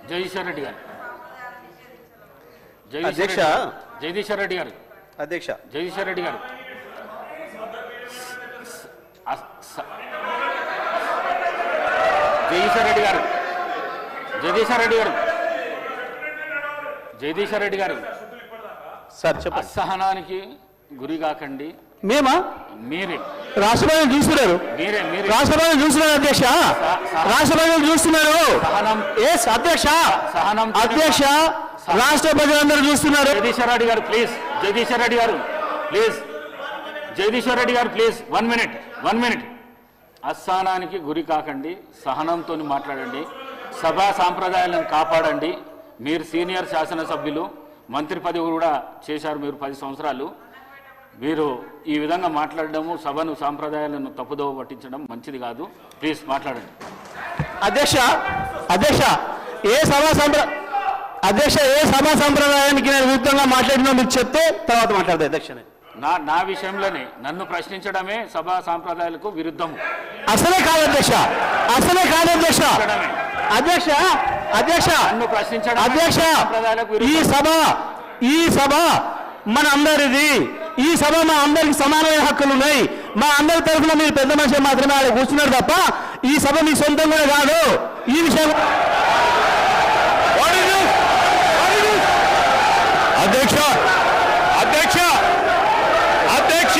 జగదీశ్వర్ రెడ్డి గారు. అధ్యక్ష. జగదీశ్వర్ రెడ్డి గారు. అధ్యక్ష. జగదీశ్వర్ రెడ్డి గారు. జగదీశ్వర్ రెడ్డి గారు. జగదీశ్వర్ రెడ్డి గారు. జగదీశ్వర్ రెడ్డి గారు. సార్ చెప్పండి. అసహనానికి గురి కాకండి. మేమా? మీరే రాష్ట్రపతి చూస్తున్నారు. మీరే మీరే రాష్ట్రపతి చూస్తున్నారు అధ్యక్ష. రాష్ట్రపతి చూస్తున్నారు. ఎస్ అధ్యక్ష. సహనం. అధ్యక్ష రాష్ట్ర ప్రజలందరూ చూస్తున్నారు. జగదీశ్వర్ రెడ్డి గారు ప్లీజ్. జగదీశ్వర్ రెడ్డి గారు ప్లీజ్. జగదీశ్వర్ రెడ్డి గారు ప్లీజ్ 1 మినిట్. అసహనానికి గురి కాకండి. సహనంతో మాట్లాడండి. సభా సాంప్రదాయాలను కాపాడండి. మీరు సీనియర్ శాసనసభ్యులు, మంత్రి పదవి కూడా చేశారు మీరు 10 సంవత్సరాలు. మీరు ఈ విధంగా మాట్లాడడము, సభను సాంప్రదాయాలను తప్పుదోవ పట్టించడం మంచిది కాదు. ప్లీజ్ మాట్లాడండి. అధ్యక్ష ఏ సభా సంప్రదాయానికి నేను విరుద్ధంగా మాట్లాడినా మీరు చెప్తే తర్వాత మాట్లాడదు అధ్యక్ష. నా విషయంలోనే నన్ను ప్రశ్నించడమే సభా సాంప్రదాయాలకు విరుద్ధం. అసలే కాదు అధ్యక్ష. నన్ను ప్రశ్నించడం ఈ సభ మన అందరిది. ఈ సభ మా అందరికి సమానమైన హక్కులు ఉన్నాయి. మా అందరి తరఫున మీరు పెద్ద మనిషి మాత్రమే ఆడ కూర్చున్నారు తప్ప ఈ సభ మీ సొంతం కూడా కాదు. ఈ విషయం అధ్యక్ష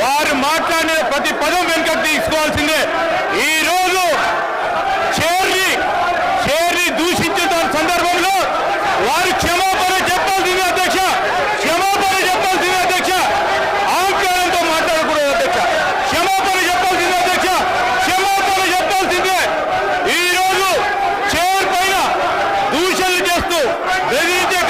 వారు మాట్లాడిన ప్రతి పదం వెనుకకు తీసుకోవాల్సిందే. ఈ రోజు చైర్ని దూషించిన సందర్భంలో వారు క్షమాపణ చెప్పాల్సిందే అధ్యక్ష. అహంకారంతో మాట్లాడకూడదు అధ్యక్ష. క్షమాపణ చెప్పాల్సిందే. ఈ రోజు చైర్ పైన దూషణలు చేస్తూ బెదిరించే